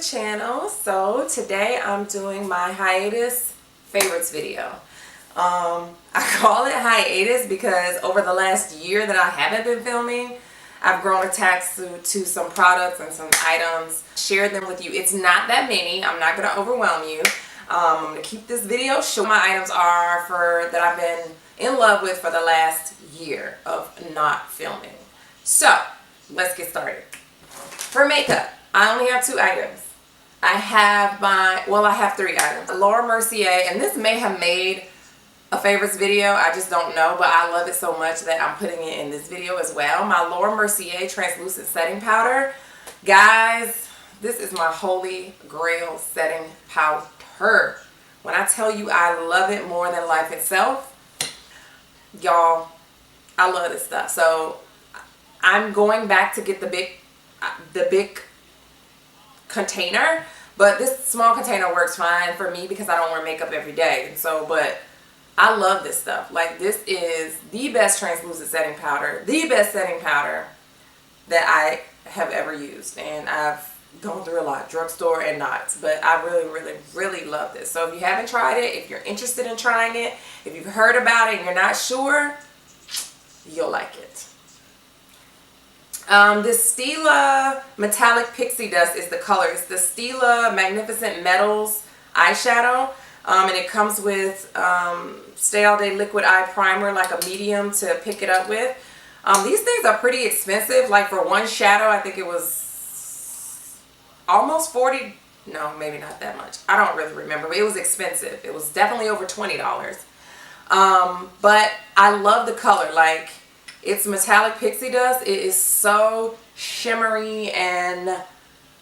channel. So today I'm doing my hiatus favorites video. I call it hiatus because over the last year that I haven't been filming, I've grown attached to some products and some items, shared them with you. It's not that many. I'm not going to overwhelm you. I'm going to keep this video short. My items are that I've been in love with for the last year of not filming. So let's get started. For makeup, I only have 2 items. I have 3 items. Laura Mercier, and this may have made a favorites video, I just don't know, but I love it so much that I'm putting it in this video as well. My Laura Mercier translucent setting powder. Guys, this is my holy grail setting powder. When I tell you I love it more than life itself, y'all, I love this stuff. So I'm going back to get the big container, but this small container works fine for me because I don't wear makeup every day. And so, but I love this stuff. Like, this is the best translucent setting powder, the best setting powder that I have ever used. And I've gone through a lot, drugstore and not, but I really love this. So if you haven't tried it, if you're interested in trying it, if you've heard about it and you're not sure, you'll like it. This Stila Metallic Pixie Dust is the color. It's the Stila Magnificent Metals eyeshadow. And it comes with Stay All Day Liquid Eye Primer, like a medium to pick it up with. These things are pretty expensive. Like for one shadow, I think it was almost 40. No, maybe not that much. I don't really remember, but it was expensive. It was definitely over $20. But I love the color. Like, it's metallic pixie dust. It is so shimmery and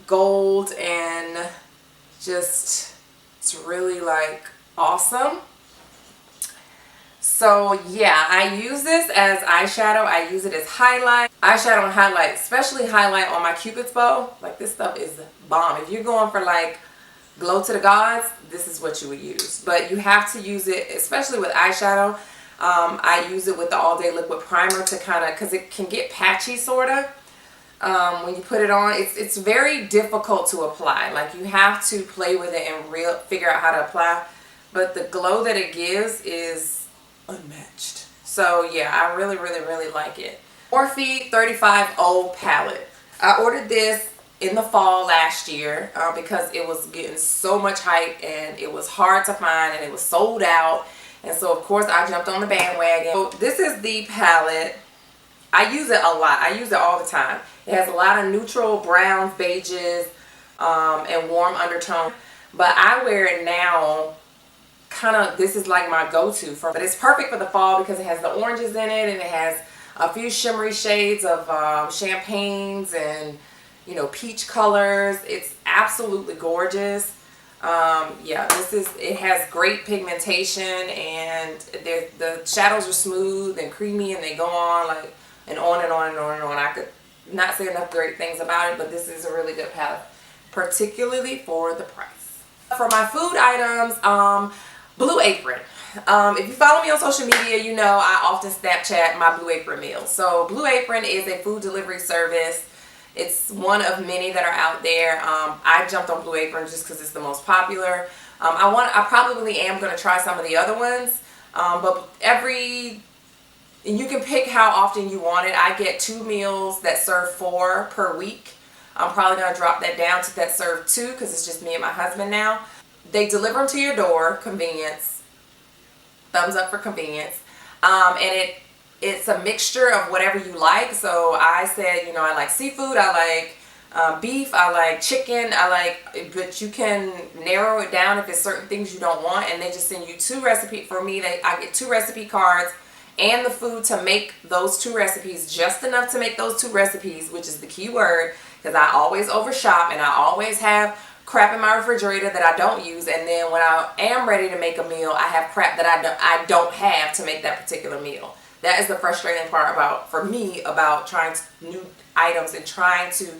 gold and just, it's really like awesome. So yeah, I use this as eyeshadow. I use it as highlight, eyeshadow and highlight, especially highlight on my Cupid's bow. Like, this stuff is bomb. If you're going for like glow to the gods, this is what you would use. But you have to use it, especially with eyeshadow. I use it with the All Day Liquid Primer to kind of, because it can get patchy sort of when you put it on. It's very difficult to apply. Like, you have to play with it and figure out how to apply. But the glow that it gives is unmatched. So yeah, I really like it. Morphe 35O palette. I ordered this in the fall last year because it was getting so much hype and it was hard to find and it was sold out. And so of course I jumped on the bandwagon. So this is the palette. I use it a lot. I use it all the time. It has a lot of neutral browns, beiges, and warm undertone. But I wear it now, kind of, this is like my go-to. But it's perfect for the fall because it has the oranges in it and it has a few shimmery shades of champagnes and, you know, peach colors. It's absolutely gorgeous. Yeah, it has great pigmentation and the shadows are smooth and creamy and they go on like, and on and on and on and on. I could not say enough great things about it, but this is a really good palette, particularly for the price. For my food items, Blue Apron. If you follow me on social media, you know I often Snapchat my Blue Apron meals. So Blue Apron is a food delivery service. It's one of many that are out there. I jumped on Blue Apron just because it's the most popular. I probably am going to try some of the other ones. But you can pick how often you want it. I get 2 meals that serve 4 per week. I'm probably going to drop that down to that serve 2 because it's just me and my husband now. They deliver them to your door. Convenience. Thumbs up for convenience. And it's a mixture of whatever you like. So I said, you know, I like seafood, I like beef, I like chicken, but you can narrow it down if it's certain things you don't want. And they just send you 2 recipes. For me, I get 2 recipe cards and the food to make those 2 recipes, just enough to make those 2 recipes, which is the key word, because I always overshop and I always have crap in my refrigerator that I don't use, and then when I am ready to make a meal, I have crap that I don't have to make that particular meal. That is the frustrating part for me about trying new items and trying to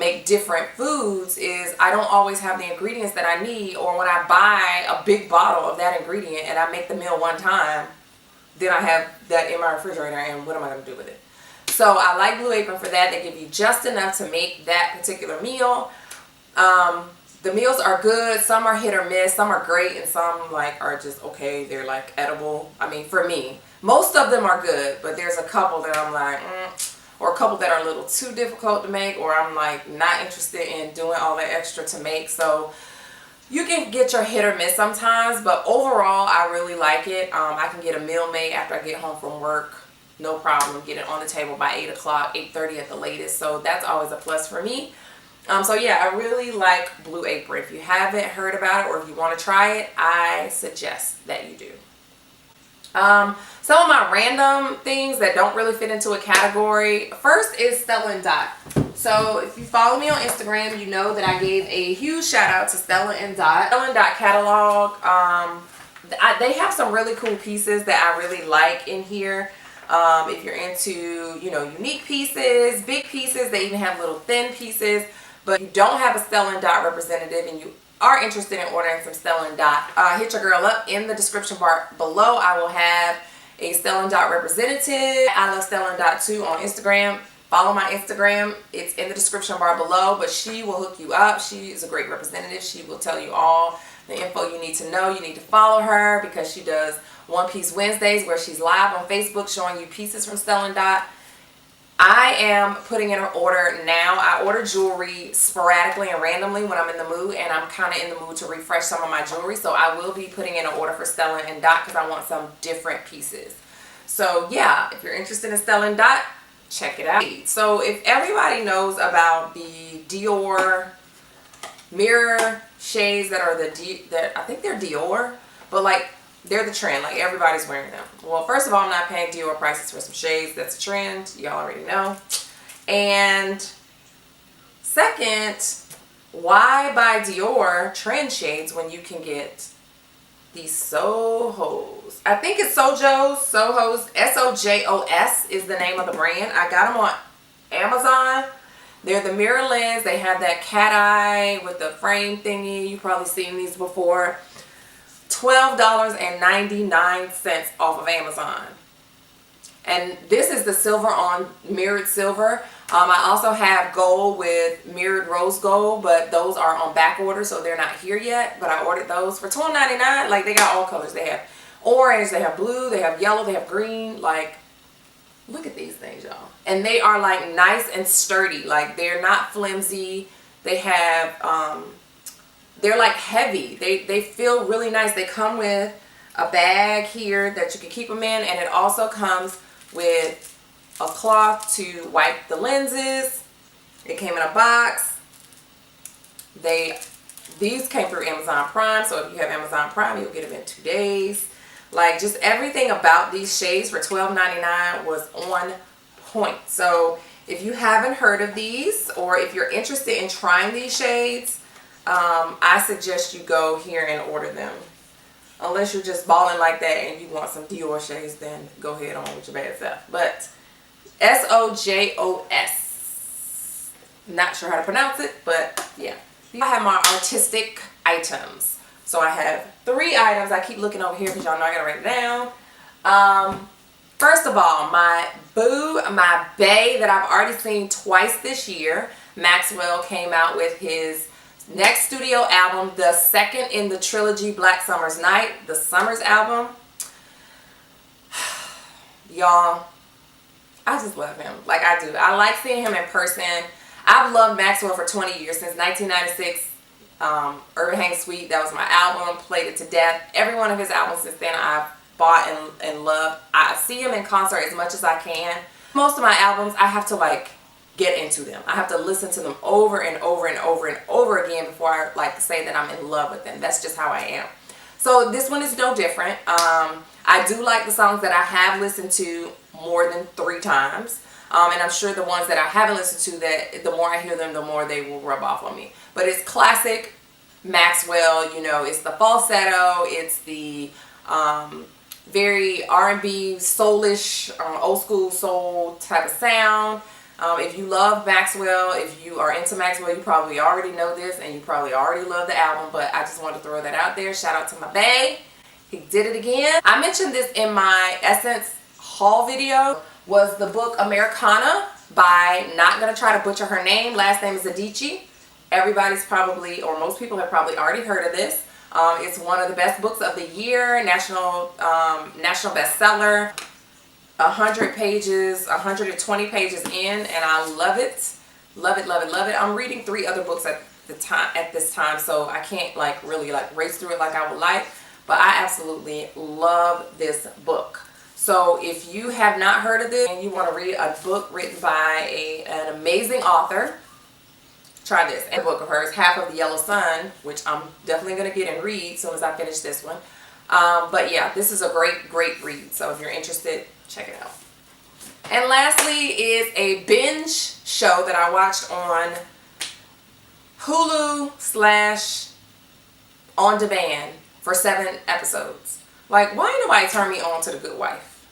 make different foods, is I don't always have the ingredients that I need, or when I buy a big bottle of that ingredient and I make the meal one time, then I have that in my refrigerator and what am I going to do with it? So I like Blue Apron for that. They give you just enough to make that particular meal. The meals are good. Some are hit or miss. Some are great, and some like are just okay. They're like edible. I mean, for me, most of them are good, but there's a couple that I'm like, or a couple that are a little too difficult to make, or I'm like not interested in doing all that extra to make. So you can get your hit or miss sometimes, but overall, I really like it. I can get a meal made after I get home from work. No problem. Get it on the table by 8 o'clock, 8:30 at the latest. So that's always a plus for me. So yeah, I really like Blue Apron. If you haven't heard about it or if you want to try it, I suggest that you do. Some of my random things that don't really fit into a category. First is Stella and Dot. So if you follow me on Instagram, you know that I gave a huge shout out to Stella and Dot. Stella and Dot catalog. They have some really cool pieces that I really like in here. If you're into, you know, unique pieces, big pieces, they even have little thin pieces. But you don't have a Stella and Dot representative and you are interested in ordering some Stella and Dot, hit your girl up. In the description bar below, I will have a Stella and Dot representative. I love Stella and Dot too on Instagram. Follow my Instagram. It's in the description bar below, but she will hook you up. She is a great representative. She will tell you all the info you need to know. You need to follow her because she does One Piece Wednesdays where she's live on Facebook showing you pieces from Stella and Dot. I am putting in an order now. I order jewelry sporadically and randomly when I'm in the mood, and I'm kind of in the mood to refresh some of my jewelry. So I will be putting in an order for Stella and Dot because I want some different pieces. So yeah, if you're interested in Stella and Dot, check it out. So if everybody knows about the Dior mirror shades that are I think they're Dior, but like they're the trend, like everybody's wearing them. Well, first of all, I'm not paying Dior prices for some shades. That's a trend, y'all already know. And second, why buy Dior trend shades when you can get these Sojos? I think it's Sojos, S-O-J-O-S is the name of the brand. I got them on Amazon. They're the mirror lens. They have that cat eye with the frame thingy. You've probably seen these before. $12.99 off of Amazon. And this is the silver on mirrored silver. I also have gold with mirrored rose gold, but those are on back order, so they're not here yet. But I ordered those for $12.99. Like, they got all colors. They have orange, they have blue, they have yellow, they have green. Like, look at these things, y'all. And they are like nice and sturdy. Like, they're not flimsy. They have they're like heavy. They feel really nice. They come with a bag here that you can keep them in, and it also comes with a cloth to wipe the lenses. It came in a box. These came through Amazon Prime, so if you have Amazon Prime, you'll get them in 2 days. Like, just everything about these shades for $12.99 was on point. So if you haven't heard of these, or if you're interested in trying these shades, I suggest you go here and order them. Unless you're just balling like that and you want some Dior shades, then go ahead on with your bad stuff. But S-O-J-O-S. Not sure how to pronounce it, but yeah. I have my artistic items. So I have 3 items. I keep looking over here because y'all know I gotta write it down. First of all, my boo, my bae that I've already seen twice this year. Maxwell came out with his next studio album, the second in the trilogy Black Summer's Night, the Summers album. Y'all, I just love him. Like, I do. I like seeing him in person. I've loved Maxwell for 20 years, since 1996. Urban Hang Suite, that was my album. Played it to death. Every one of his albums since then I've bought and loved. I see him in concert as much as I can. Most of my albums, I have to like get into them. I have to listen to them over and over and over and over again before I like say that I'm in love with them. That's just how I am. So this one is no different. I do like the songs that I have listened to more than 3 times. And I'm sure the ones that I haven't listened to, that the more I hear them, the more they will rub off on me. But it's classic Maxwell, you know, it's the falsetto, it's the very R&B, soulish, old school soul type of sound. If you love Maxwell, if you are into Maxwell, you probably already know this and you probably already love the album, but I just wanted to throw that out there. Shout out to my bae. He did it again. I mentioned this in my Essence haul video, was the book Americana by, not going to try to butcher her name, last name is Adichie, Everybody's probably, or most people have probably already heard of this. It's one of the best books of the year, national bestseller. 100 pages, 120 pages in, and I love it. Love it, love it, love it. I'm reading 3 other books at this time, so I can't like really like race through it like I would like, but I absolutely love this book. So if you have not heard of this and you want to read a book written by an amazing author, try this. A book of hers, Half of the Yellow Sun, which I'm definitely going to get and read as soon as I finish this one. But yeah, this is a great read. So if you're interested, check it out. And lastly is a binge show that I watched on Hulu / on demand for 7 episodes. Like, why ain't nobody turn me on to The Good Wife?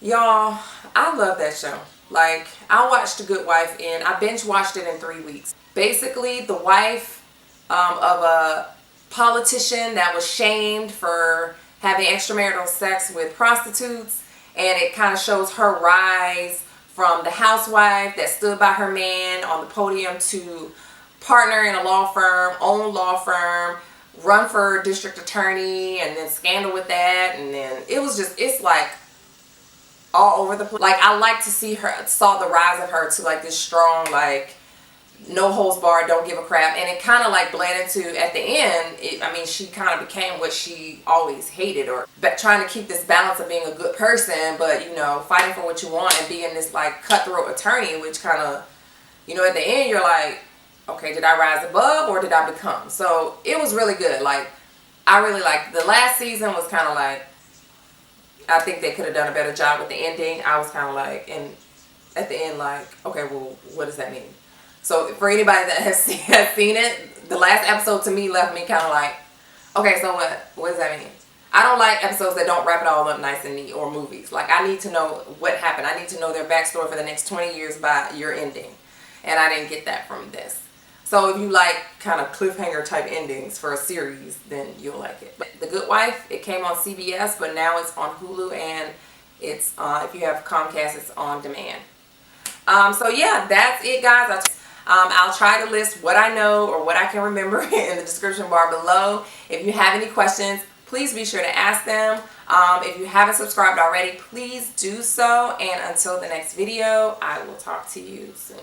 Y'all, I love that show. Like, I watched The Good Wife I binge watched it in 3 weeks. Basically, the wife of a politician that was shamed for having extramarital sex with prostitutes, and it kind of shows her rise from the housewife that stood by her man on the podium to partner in a law firm, own law firm, run for district attorney, and then scandal with that, and then it's like all over the place. Like, I like to saw the rise of her to like this strong, like, no holds barred, don't give a crap. And it kind of like bled into, at the end, I mean, she kind of became what she always hated, or trying to keep this balance of being a good person, but, you know, fighting for what you want and being this like cutthroat attorney, which kind of, you know, at the end you're like, okay, did I rise above or did I become? So it was really good. Like, I really liked the last season. Was kind of like, I think they could have done a better job with the ending. I was kind of like, and at the end, like, okay, well, what does that mean? So for anybody that has seen it, the last episode to me left me kind of like, okay, so what does that mean? I don't like episodes that don't wrap it all up nice and neat, or movies. Like, I need to know what happened. I need to know their backstory for the next 20 years by your ending. And I didn't get that from this. So if you like kind of cliffhanger type endings for a series, then you'll like it. But The Good Wife, it came on CBS, but now it's on Hulu, and it's if you have Comcast, it's on demand. So yeah, that's it, guys. I'll try to list what I know or what I can remember in the description bar below. If you have any questions, please be sure to ask them. If you haven't subscribed already, please do so. And until the next video, I will talk to you soon.